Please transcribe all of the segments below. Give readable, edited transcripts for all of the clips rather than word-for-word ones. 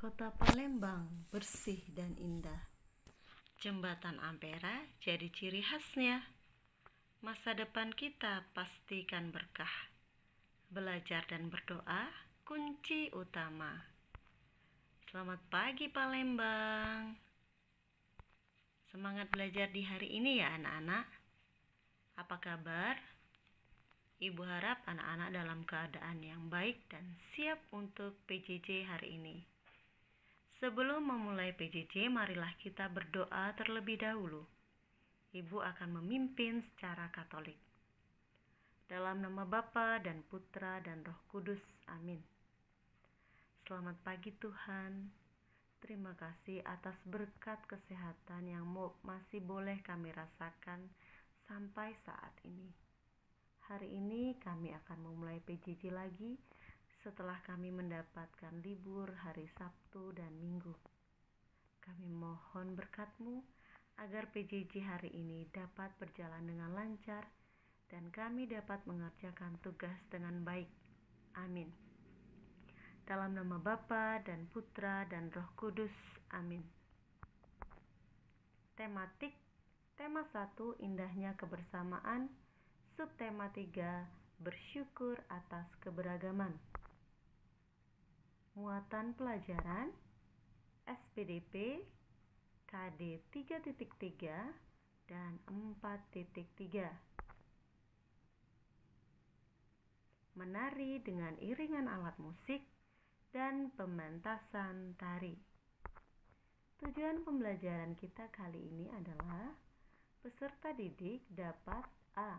Kota Palembang bersih dan indah. Jembatan Ampera jadi ciri khasnya. Masa depan kita pastikan berkah. Belajar dan berdoa kunci utama. Selamat pagi Palembang. Semangat belajar di hari ini ya anak-anak. Apa kabar? Ibu harap anak-anak dalam keadaan yang baik dan siap untuk PJJ hari ini. Sebelum memulai PJJ, marilah kita berdoa terlebih dahulu. Ibu akan memimpin secara Katolik. Dalam nama Bapa dan Putra dan Roh Kudus. Amin. Selamat pagi Tuhan. Terima kasih atas berkat kesehatan yang masih boleh kami rasakan sampai saat ini. Hari ini kami akan memulai PJJ lagi setelah kami mendapatkan libur hari Sabtu dan Minggu. Kami mohon berkat-Mu agar PJJ hari ini dapat berjalan dengan lancar dan kami dapat mengerjakan tugas dengan baik. Amin. Dalam nama Bapa dan Putra dan Roh Kudus. Amin. Tematik Tema 1 Indahnya Kebersamaan. Subtema 3 Bersyukur atas keberagaman. Muatan pelajaran SPDP KD 3.3 dan 4.3. Menari dengan iringan alat musik dan pementasan tari. Tujuan pembelajaran kita kali ini adalah peserta didik dapat A.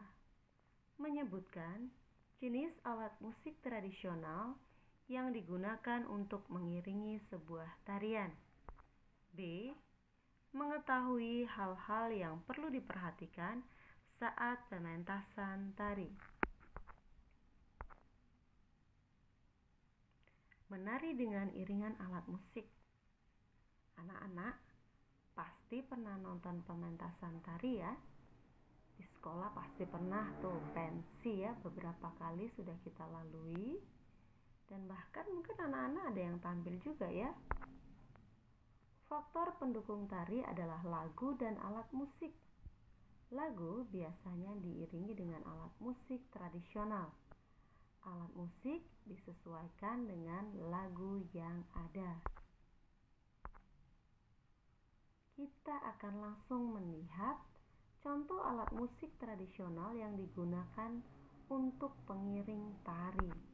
Menyebutkan jenis alat musik tradisional yang digunakan untuk mengiringi sebuah tarian. B. Mengetahui hal-hal yang perlu diperhatikan saat pementasan tari. Menari dengan iringan alat musik. Anak-anak pasti pernah nonton pementasan tari ya. Di sekolah pasti pernah tuh pensi ya, beberapa kali sudah kita lalui. Dan bahkan mungkin anak-anak ada yang tampil juga ya. Faktor pendukung tari adalah lagu dan alat musik. Lagu biasanya diiringi dengan alat musik tradisional. Alat musik disesuaikan dengan lagu yang ada. Kita akan langsung melihat contoh alat musik tradisional yang digunakan untuk pengiring tari.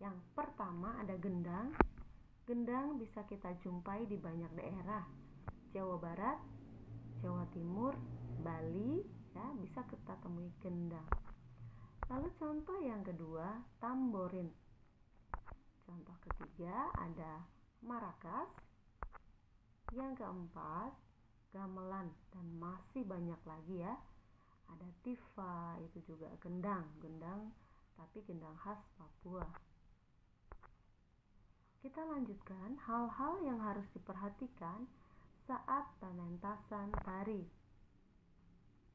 Yang pertama ada gendang. Gendang bisa kita jumpai di banyak daerah. Jawa Barat, Jawa Timur, Bali, ya bisa kita temui gendang. Lalu contoh yang kedua, tamborin. Contoh ketiga ada marakas. Yang keempat, gamelan, dan masih banyak lagi ya. Ada tifa, itu juga gendang tapi gendang khas Papua. Kita lanjutkan hal-hal yang harus diperhatikan saat pementasan tari.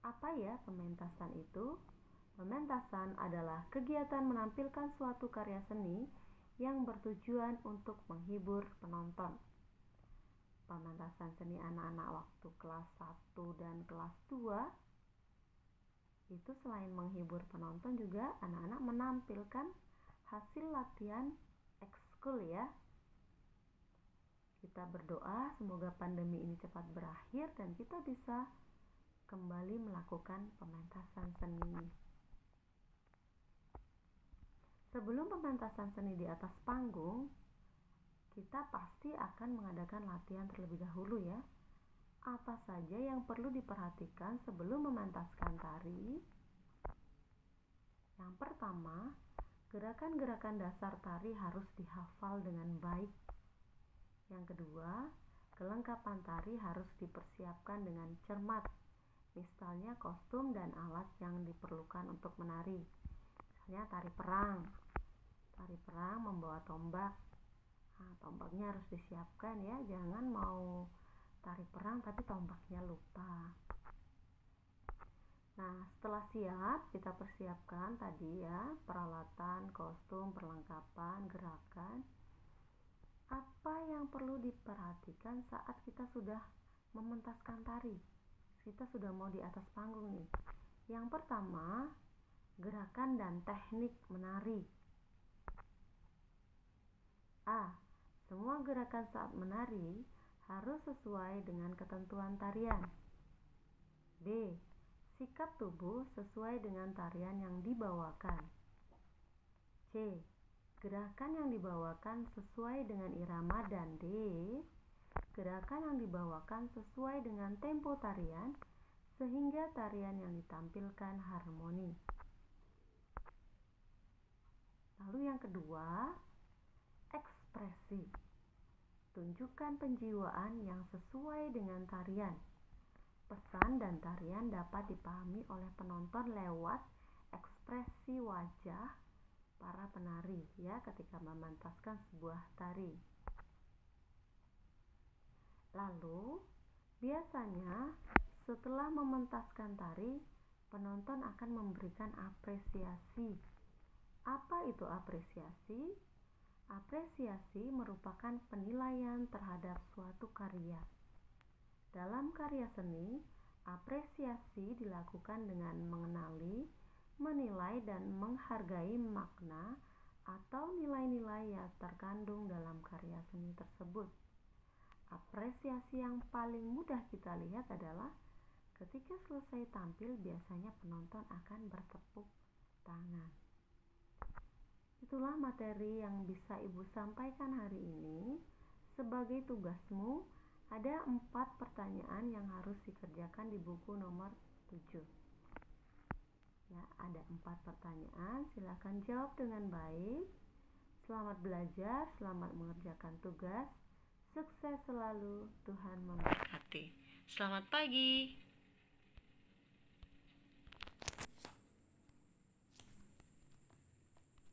Apa ya pementasan itu? Pementasan adalah kegiatan menampilkan suatu karya seni yang bertujuan untuk menghibur penonton. Pementasan seni anak-anak waktu kelas 1 dan kelas 2 itu selain menghibur penonton juga anak-anak menampilkan hasil latihan ekskul ya. Kita berdoa semoga pandemi ini cepat berakhir dan kita bisa kembali melakukan pementasan seni. Sebelum pementasan seni di atas panggung, kita pasti akan mengadakan latihan terlebih dahulu ya. Apa saja yang perlu diperhatikan sebelum mementaskan tari? Yang pertama, gerakan-gerakan dasar tari harus dihafal dengan baik. Yang kedua, kelengkapan tari harus dipersiapkan dengan cermat. Misalnya kostum dan alat yang diperlukan untuk menari. Misalnya tari perang. Tari perang membawa tombak. Nah, tombaknya harus disiapkan ya. Jangan mau tari perang tapi tombaknya lupa. Nah, setelah siap, kita persiapkan tadi ya, peralatan, kostum, perlengkapan, gerakan. Apa yang yang perlu diperhatikan saat kita sudah mementaskan tari? Kita sudah mau di atas panggung nih. Yang pertama, gerakan dan teknik menari. A. Semua gerakan saat menari harus sesuai dengan ketentuan tarian. B. Sikap tubuh sesuai dengan tarian yang dibawakan. C. Gerakan yang dibawakan sesuai dengan irama. Dan D. Gerakan yang dibawakan sesuai dengan tempo tarian sehingga tarian yang ditampilkan harmoni. Lalu yang kedua, ekspresi. Tunjukkan penjiwaan yang sesuai dengan tarian. Pesan dan tarian dapat dipahami oleh penonton lewat ekspresi wajah para penari ya ketika mementaskan sebuah tari. Lalu, biasanya setelah mementaskan tari, penonton akan memberikan apresiasi. Apa itu apresiasi? Apresiasi merupakan penilaian terhadap suatu karya. Dalam karya seni, apresiasi dilakukan dengan mengenali, menilai dan menghargai makna atau nilai-nilai yang terkandung dalam karya seni tersebut. Apresiasi yang paling mudah kita lihat adalah ketika selesai tampil biasanya penonton akan bertepuk tangan. Itulah materi yang bisa Ibu sampaikan hari ini. Sebagai tugasmu, ada 4 pertanyaan yang harus dikerjakan di buku nomor 7. Ya, ada 4 pertanyaan, silakan jawab dengan baik. Selamat belajar, selamat mengerjakan tugas. Sukses selalu, Tuhan memberkati. Selamat pagi.